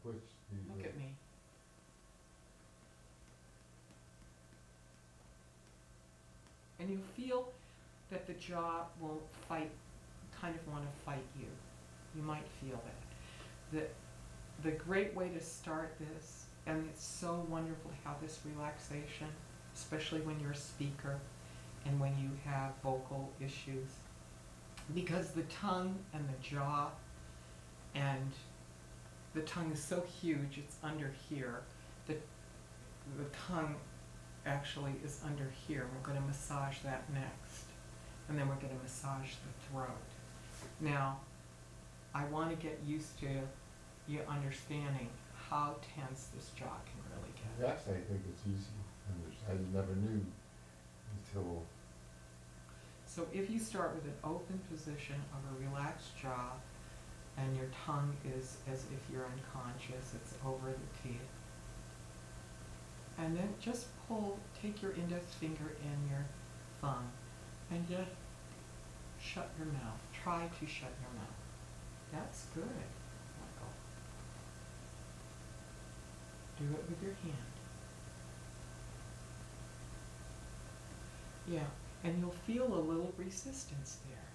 which? Look at me. And you feel that the jaw will kind of want to fight you. You might feel that. The great way to start this, and it's so wonderful to have this relaxation, especially when you're a speaker and when you have vocal issues, because the tongue and the jaw, and the tongue is so huge, it's under here. The tongue actually is under here. We're going to massage that next, and then we're going to massage the throat. Now, I want to get used to you understanding how tense this jaw can really get. Yes, I think it's easy. I never knew until... So if you start with an open position of a relaxed jaw, and your tongue is as if you're unconscious, it's over the teeth. And then just take your index finger and your thumb, and just shut your mouth. Try to shut your mouth. That's good, Michael. Do it with your hand. Yeah, and you'll feel a little resistance there.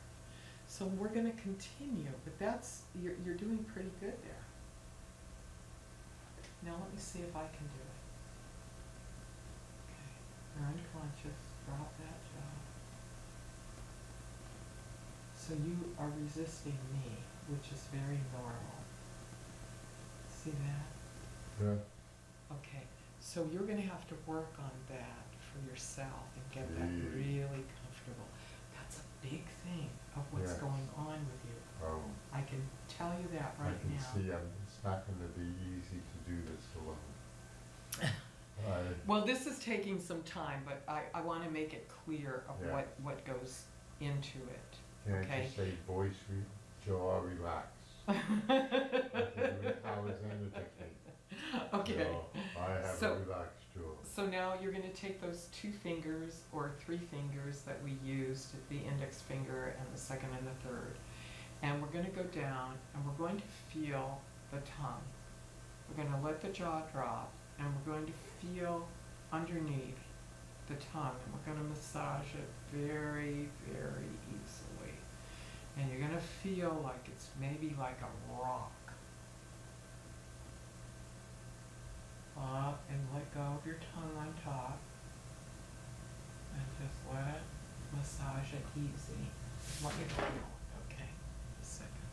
So we're going to continue, but you're doing pretty good there. Now let me see if I can do it. Okay, you're unconscious, drop that jaw. So you are resisting me, which is very normal. See that? Yeah. Okay, so you're going to have to work on that for yourself and get that really comfortable. That's a big thing of what's going on with you. Oh. I can tell you that right now. I can see it's not going to be easy to do this alone. Well, this is taking some time, but I want to make it clear of what goes into it. Can I just say voice, jaw, relax? Alexander technique. Okay. So I have a relaxed jaw. So now you're going to take those 2 fingers or 3 fingers that we used, the index finger and the second and the third, and we're going to go down and we're going to feel the tongue. We're going to let the jaw drop and we're going to feel underneath the tongue, and we're going to massage it very, very easily. And you're going to feel like it's maybe like a rock. Up and let go of your tongue on top. And just let it massage it easy. Let me feel. Okay, a second.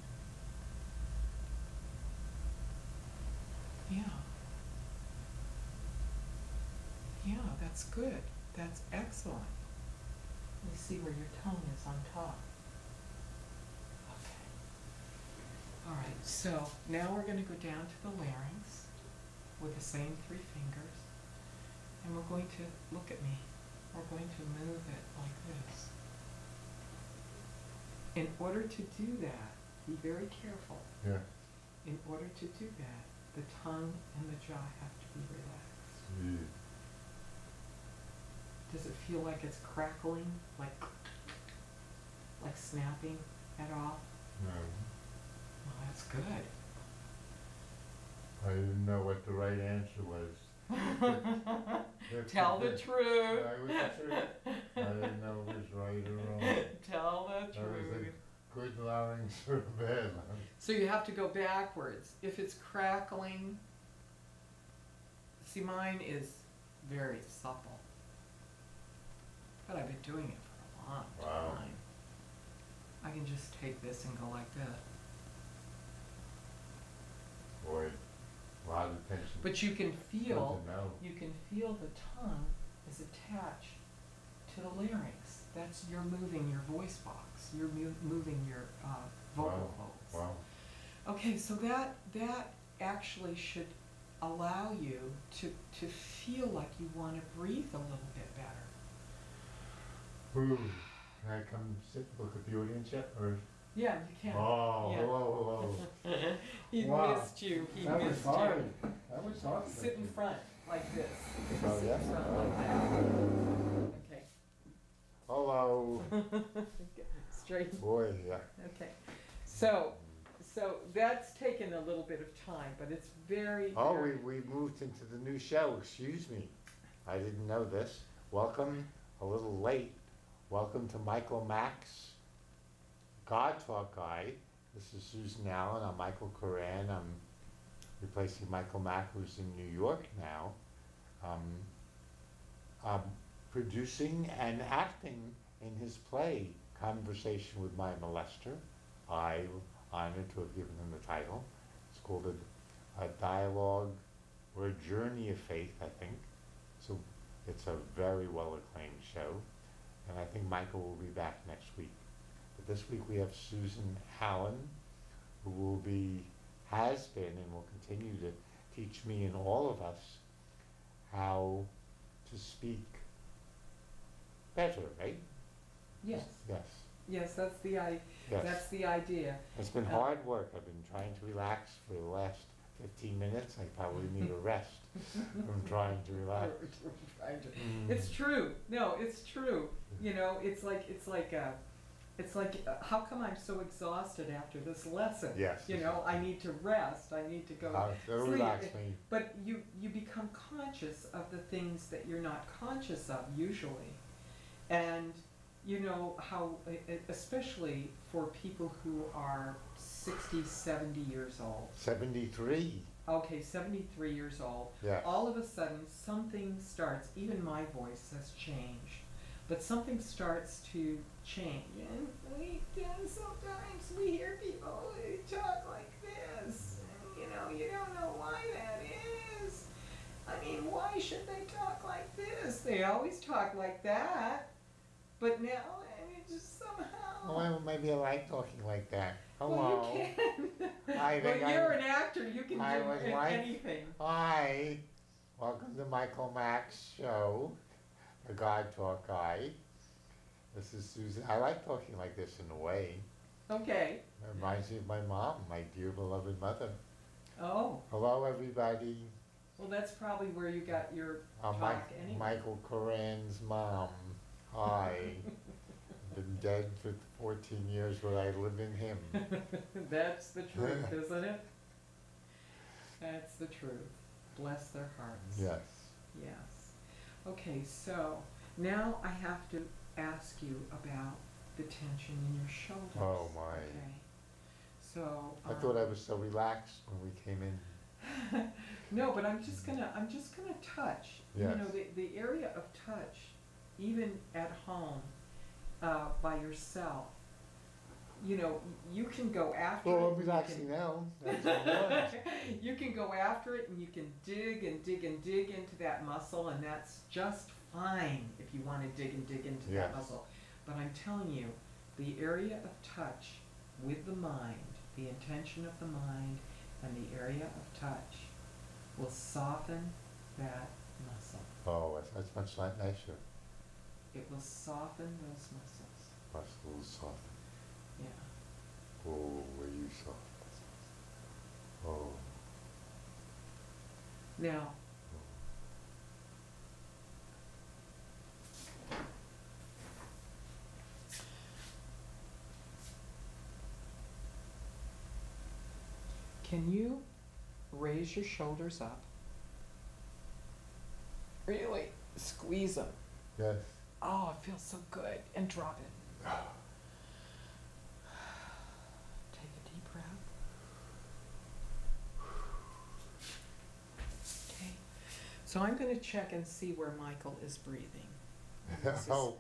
Yeah. Yeah, that's good. That's excellent. Let me see where your tongue is on top. Okay. All right, so now we're going to go down to the larynx with the same 3 fingers. And we're going to, look at me, we're going to move it like this. In order to do that, be very careful. Yeah. In order to do that, the tongue and the jaw have to be relaxed. Does it feel like it's crackling, like snapping at all? No. Well, that's good. I didn't know what the right answer was. Tell the truth. That was the truth. I didn't know it was right or wrong. Tell the truth. That was a good larynx or a bad larynx. So you have to go backwards. If it's crackling, see, mine is very supple. But I've been doing it for a long time. I can just take this and go like this. Boy, a lot of tension. But you can feel the tongue is attached to the larynx. That's, you're moving your voice box. You're moving your vocal folds. Wow. Okay, so that actually should allow you to feel like you want to breathe a little bit better. Ooh. Can I come sit and look at the audience yet? Or? Yeah, you can. Oh, yeah. hello. He missed you. He missed you. That was hard. Sit in front like this. Oh, Sit yeah? in front like that. Okay. Hello. Straight. Boy, yeah. Okay. So So that's taken a little bit of time, but it's very, Oh, very. we moved into the new show, excuse me. I didn't know this. Welcome, a little late. Welcome to Michael Mack's God Talk Guide. This is Susan Allen, I'm Michael Koran. I'm replacing Michael Mack, who's in New York now. I'm producing and acting in his play, Conversation with My Molester. I'm honored to have given him the title. It's called a dialogue or a journey of faith, I think. So it's a very well acclaimed show. And I think Michael will be back next week. But this week we have Susan Allen, who has been and will continue to teach me and all of us how to speak better, right? Yes. Yes. Yes, that's Yes. the idea. It's been hard work. I've been trying to relax for the last 15 minutes. I probably need a rest from trying to relax. It's true. No, it's true. You know, it's like how come I'm so exhausted after this lesson? Yes. You know, I need to rest. I need to go It'll sleep. relax me. But you become conscious of the things that you're not conscious of usually. And you know how, especially for people who are 60, 70 years old. 73. Okay, 73 years old. Yes. All of a sudden something starts, even my voice has changed, but something starts to change. And sometimes we hear people talk like this, and you know, you don't know why that is. I mean, why should they talk like this? They always talk like that. But now, I mean, just somehow. Well, maybe I like talking like that. Hello. Well, you can. I think Well, you're an actor. You can I do would like- anything. Hi. Welcome to Michael Mack's show, the God Talk Guide. This is Susan. I like talking like this in a way. Okay. It reminds me of my mom, my dear beloved mother. Oh. Hello, everybody. Well, that's probably where you got your I'm talk anyway. Michael Koran's mom. Hi. Been dead for 14 years, but I live in him. That's the truth, isn't it? That's the truth. Bless their hearts. Yes. Yes. Okay, so now I have to ask you about the tension in your shoulders. Oh my. Okay. So. I thought I was so relaxed when we came in. No, but I'm just gonna touch. Yes. You know, the area of touch, even at home, by yourself. You know, you can go after Well, it. I'm relaxing now. That's important. You can go after it and you can dig and dig and dig into that muscle, and that's just fine if you want to dig and dig into Yes. that muscle. But I'm telling you, the area of touch with the mind, the intention of the mind, and the area of touch will soften that muscle. Oh, that's much nicer. It will soften those muscles. Muscles soft. Yeah. Oh, were you soft? Oh. Now, can you raise your shoulders up? Really squeeze them. Yes. Oh, it feels so good. And drop it. Take a deep breath. Okay. So I'm going to check and see where Michael is breathing. This is- Oh,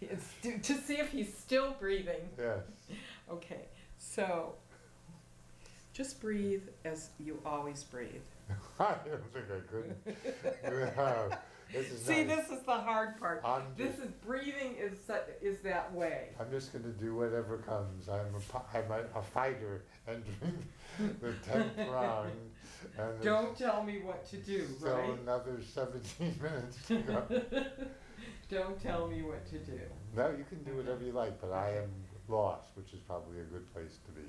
It's to see if he's still breathing. yes. Okay, so just breathe as you always breathe. I don't think I could. This is See, nice. this is the hard part. I'm This is breathing is that way. I'm just going to do whatever comes. I'm a fighter entering the 10th round. And Don't tell me what to do, there's still right? another 17 minutes to go. Don't tell me what to do. No, you can do whatever you like, but I am lost, which is probably a good place to be.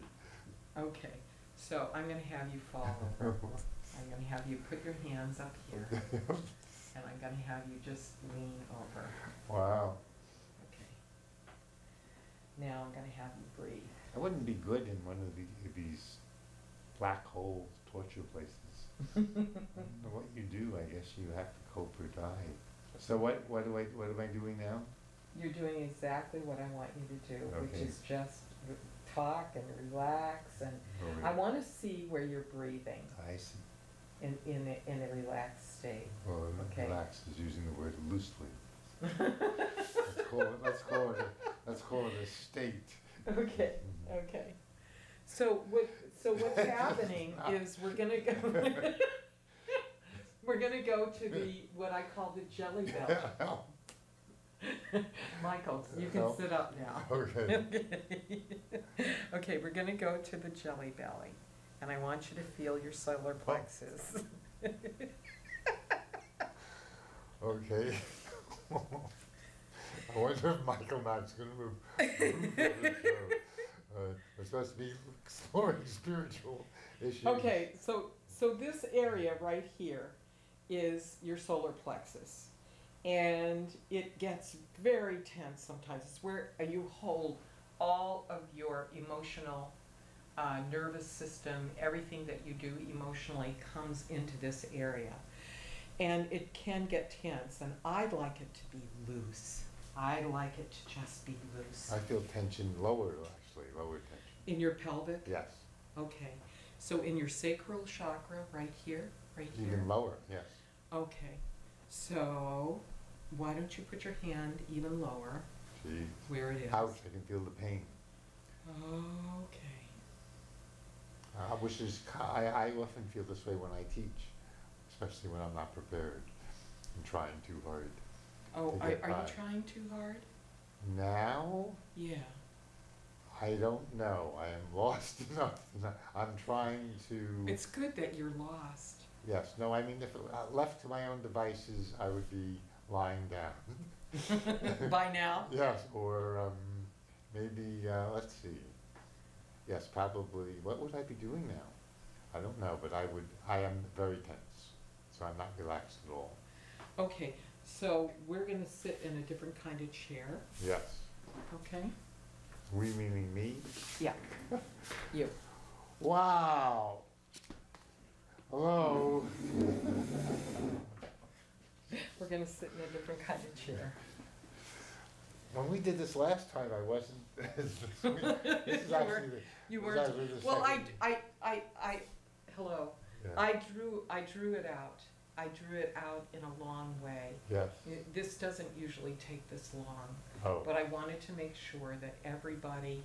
Okay, so I'm going to have you fall over. I'm going to have you put your hands up here, and I'm going to have you just lean over. Wow. Okay. Now I'm going to have you breathe. I wouldn't be good in one of these black hole torture places. I don't know what you do. I guess you have to cope or die. So what am I doing now? You're doing exactly what I want you to do, which Okay. is just talk and relax, and Okay. I want to see where you're breathing I see. in a relaxed state. Well, Okay. relax is using the word loosely. Let's call it a state. Okay, okay. So what's happening is we're gonna go we're gonna go to the what I call the jelly belly. Michael, you can No. sit up now. Okay. Okay, we're gonna go to the jelly belly, and I want you to feel your solar plexus. Okay. I wonder if Michael Knott's going to move for this show. We're supposed to be exploring spiritual issues. Okay, so this area right here is your solar plexus, and it gets very tense sometimes. It's where you hold all of your emotional, nervous system, everything that you do emotionally comes into this area. And it can get tense, and I'd like it to be loose. I like it to just be loose. I feel tension lower, actually, lower tension. In your pelvic? Yes. Okay. So in your sacral chakra, right here, right here? Even lower, yes. Okay. So why don't you put your hand even lower, Jeez. where it is? Ouch, I can feel the pain. Okay. I wish I often feel this way when I teach, especially when I'm not prepared and trying too hard. Oh, to are get you by. trying too hard? Now, Yeah. I don't know. I am lost enough. I'm trying to. It's good that you're lost. Yes. No, I mean, if left to my own devices, I would be lying down. By now? Yes, or maybe, let's see. Yes, probably. What would I be doing now? I don't know, but I am very tense, so I'm not relaxed at all. Okay, so we're gonna sit in a different kind of chair, Yes. okay? We meaning me? Yeah. You. Wow. Hello. We're gonna sit in a different kind of chair. When we did this last time, I wasn't as sweet. This is actually the, You this weren't. is actually the Well, second. hello. Yeah. I drew it out. I drew it out in a long way. Yes. This doesn't usually take this long, Oh. but I wanted to make sure that everybody,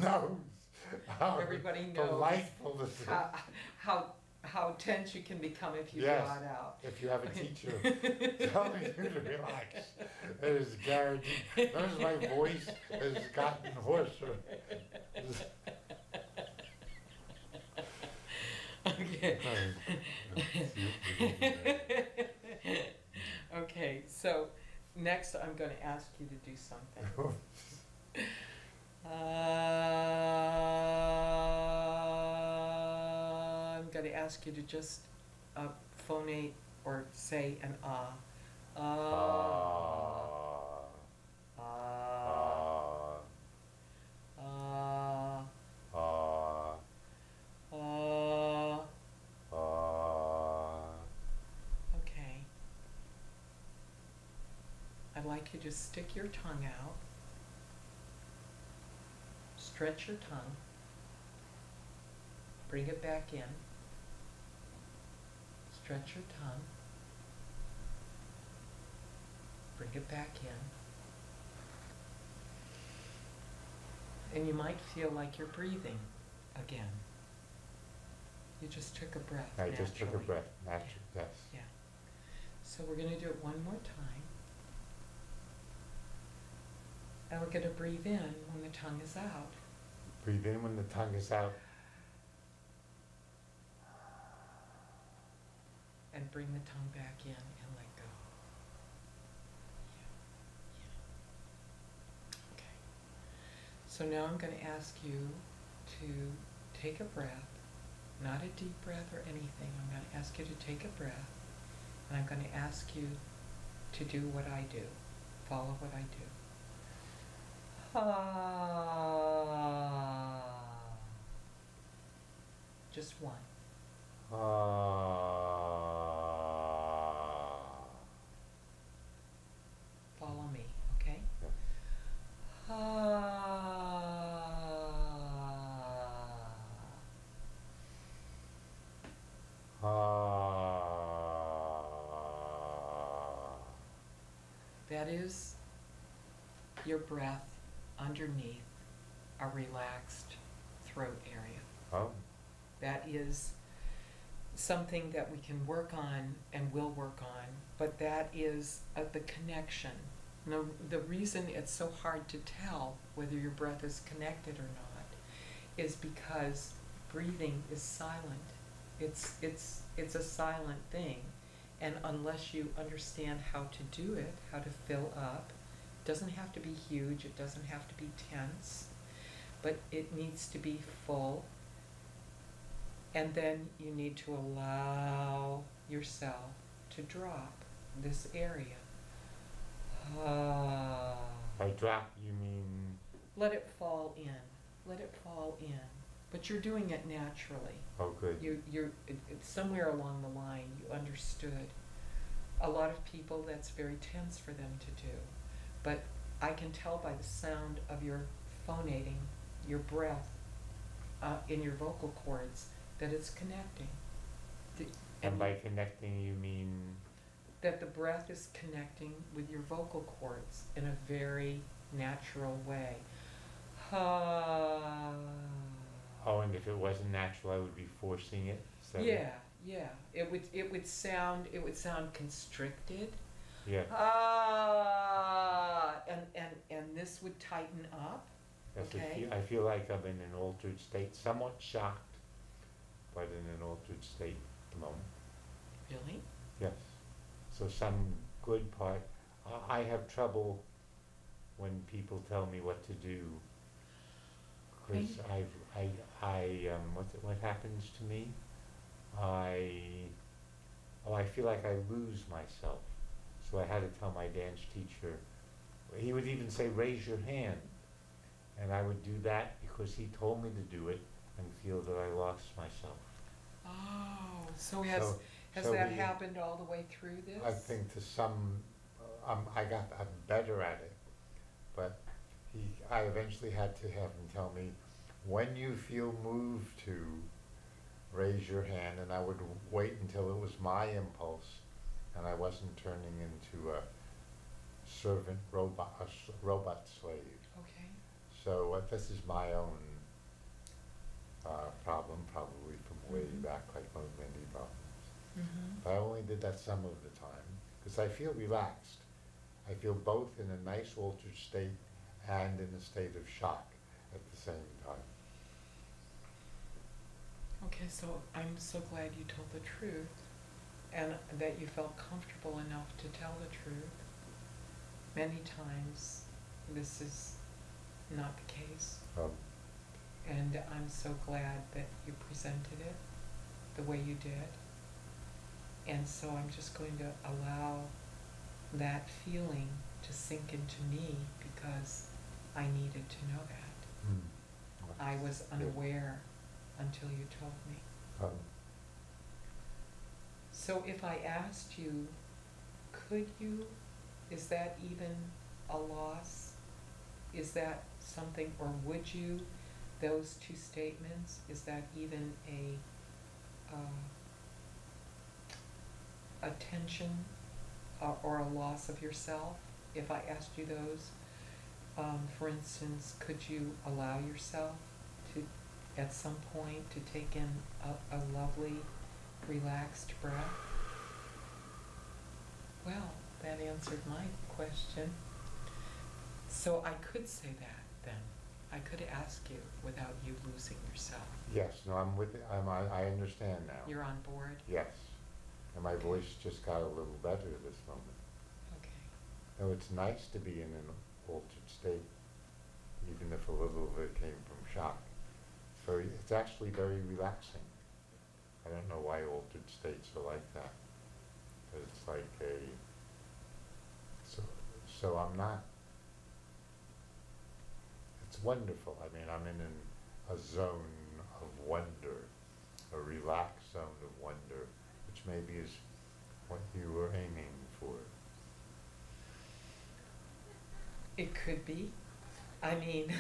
knows. How everybody knows delightful this is. how tense you can become if you Yes. draw it out. If you have a teacher telling you to relax, it is guaranteed. Notice my voice has gotten hoarser. Okay. Okay, so next I'm going to ask you to do something. I'm going to ask you to just phonate or say an ah. Ah. Ah. Ah. Okay. I'd like you to stick your tongue out. Stretch your tongue. Bring it back in. Stretch your tongue. Bring it back in. And you might feel like you're breathing again. You just took a breath. I just took a naturally. breath. Naturally, yes. Yeah. So we're going to do it one more time. And we're going to breathe in when the tongue is out. Breathe in when the tongue is out. And bring the tongue back in and let go. Yeah. Okay. So now I'm going to ask you to take a breath, not a deep breath or anything. I'm going to ask you to take a breath, and I'm going to ask you to do what I do. Follow what I do. Just one. Follow me, okay? That is your breath underneath a relaxed throat area. Oh. That is something that we can work on and will work on, but that is the connection. Now, the reason it's so hard to tell whether your breath is connected or not is because breathing is silent. It's a silent thing, and unless you understand how to do it, how to fill up, it doesn't have to be huge, it doesn't have to be tense, but it needs to be full. And then you need to allow yourself to drop this area. By drop, you mean? Let it fall in. Let it fall in. But you're doing it naturally. Oh, good. It's somewhere along the line you understood. A lot of people, that's very tense for them to do. But I can tell by the sound of your phonating, your breath in your vocal cords, that it's connecting. And by connecting, you mean? That the breath is connecting with your vocal cords in a very natural way. Oh, and if it wasn't natural, I would be forcing it. So Yeah. It would sound constricted. Yeah. And this would tighten up. Yes, Okay. I feel like I'm in an altered state, somewhat shocked, but in an altered state at the moment. Really? Yes. So some good part. I have trouble when people tell me what to do, because what happens to me? I feel like I lose myself. So I had to tell my dance teacher. He would even say, "Raise your hand," and I would do that because he told me to do it, and feel that I lost myself. Oh, so has that happened all the way through this? I think to some, I'm better at it, but I eventually had to have him tell me, when you feel moved to, raise your hand, and I would wait until it was my impulse, and I wasn't turning into a servant robot, robot slave. Okay. So this is my own problem, probably from way back, like many problems. But I only did that some of the time, because I feel relaxed. I feel both in a nice altered state and in a state of shock at the same time. Okay, so I'm so glad you told the truth, and that you felt comfortable enough to tell the truth. Many times this is not the case, and I'm so glad that you presented it the way you did. And so I'm just going to allow that feeling to sink into me, because I needed to know that. I was unaware until you told me. So if I asked you, could you, is that even a loss? Is that something, or would you, those two statements, is that even a tension or a loss of yourself? If I asked you those, for instance, could you allow yourself to, at some point, to take in a lovely, relaxed breath? Well, that answered my question. So I could say that then. I could ask you without you losing yourself. Yes, no, I'm with it. I understand now. You're on board? Yes. And my voice just got a little better this moment. Okay. No, it's nice to be in an altered state, even if a little of it came from shock. It's actually very relaxing. I don't know why altered states are like that, but it's like so I'm not. It's wonderful. I mean, I'm in a zone of wonder, a relaxed zone of wonder, which maybe is what you were aiming for. It could be. I mean,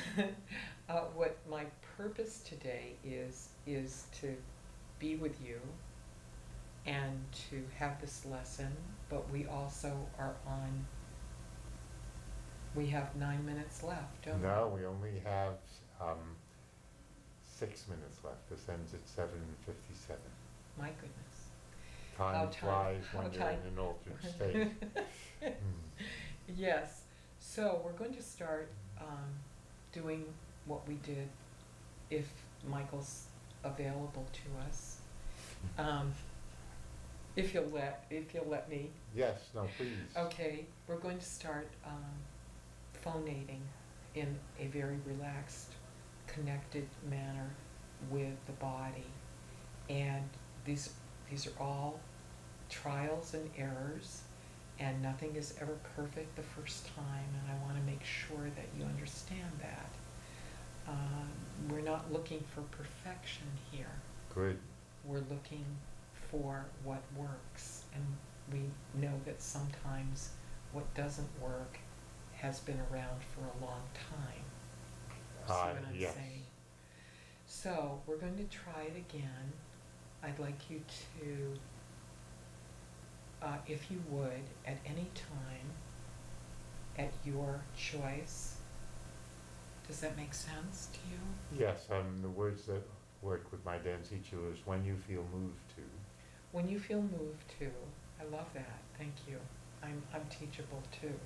what my purpose today is to be with you and to have this lesson, but we also are on, we have 9 minutes left, don't we? No, we only have 6 minutes left. This ends at 7:57. My goodness. Time flies when you're time. in an altered state. Yes. So we're going to start doing what we did, if Michael's available to us. If you'll let me. Yes, no, please. Okay, we're going to start phonating in a very relaxed, connected manner with the body. And these are all trials and errors, and nothing is ever perfect the first time, and I want to make sure that you understand that. We're not looking for perfection here. Good. We're looking for what works, and we know that sometimes what doesn't work has been around for a long time. See what I'm Yes. saying? So we're going to try it again. I'd like you to, if you would, at any time, at your choice. Does that make sense to you? Yes, the words that work with my dance teacher is when you feel moved to. When you feel moved to. I love that. Thank you. I'm teachable too.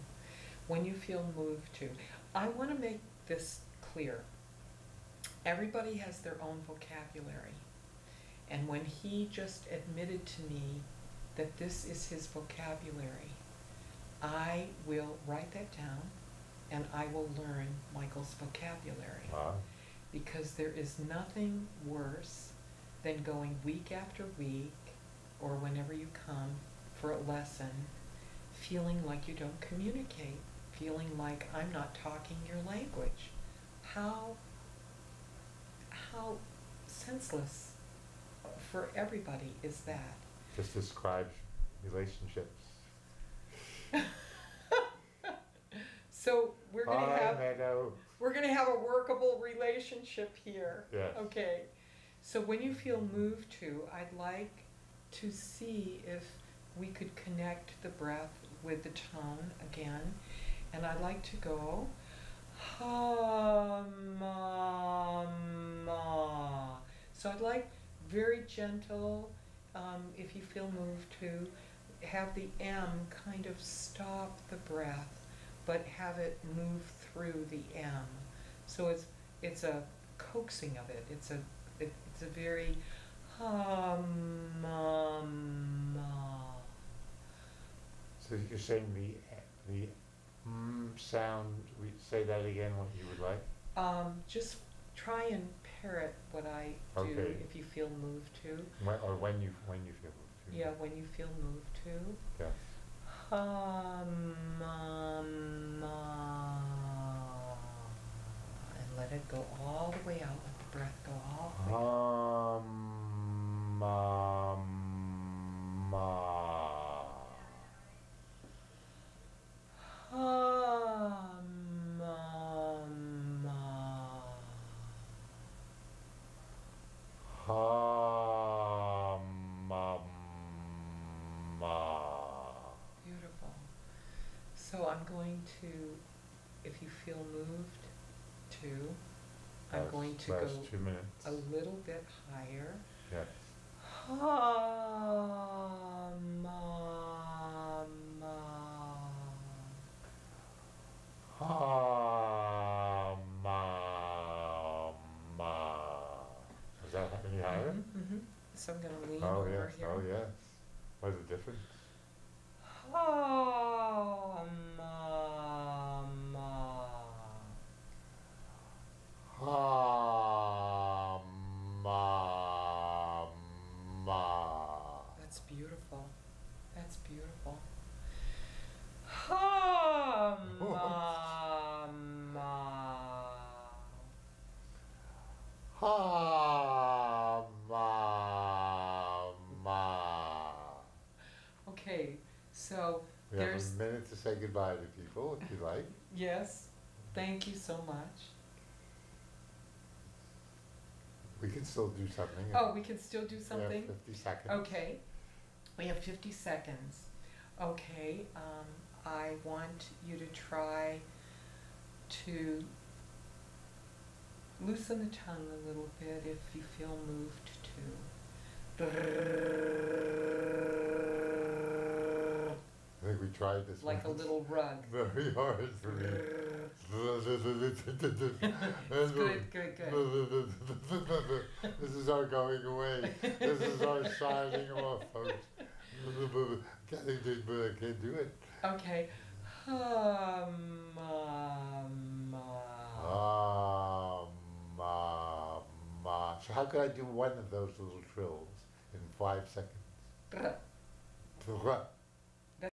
When you feel moved to. I want to make this clear. Everybody has their own vocabulary. And when he just admitted to me that this is his vocabulary, I will write that down and I will learn Michael's vocabulary. Because there is nothing worse than going week after week, or whenever you come for a lesson, feeling like you don't communicate, feeling like I'm not talking your language. How senseless for everybody is that? Just describes relationships. So we're going to have Meadow. we're going to have a workable relationship here. Yes. Okay. So when you feel moved to, I'd like to see if we could connect the breath with the tone again, and I'd like to go ha ma ma. So I'd like very gentle, if you feel moved to, have the M kind of stop the breath, but have it move through the M. So it's a coaxing of it. It's a very ma ma. So you're saying the sound, say that again, what you would like? Just try and parrot what I do. Okay. If you feel moved to. When you feel moved to. Yeah, when you feel moved to. Yes. Ha ma ma. And let it go all the way out. Let the breath go all the way out. Ma ma. Ha ma ma. Ha ma ma. Beautiful. So I'm going to, if you feel moved to, I'm going to go last 2 minutes. a little bit higher. Yes. Ha ma ma. Ha ma ma. Is that any higher? So I'm going to lean Oh over yes, here. oh yes. What's the difference? Ha ma ma. Ha ma ma. That's beautiful. That's beautiful. Ha ma ma. minute to say goodbye to people, if you like. Yes, thank you so much. We can still do something. Oh, we can still do We have something? 50 seconds. Okay, we have 50 seconds. Okay, I want you to try to loosen the tongue a little bit if you feel moved to. I think we tried this Like a once. little rug. Very hard for me. It's good, good, good. This is our going away. This is our signing off, folks. Can't do it. Okay. So how could I do one of those little trills in 5 seconds?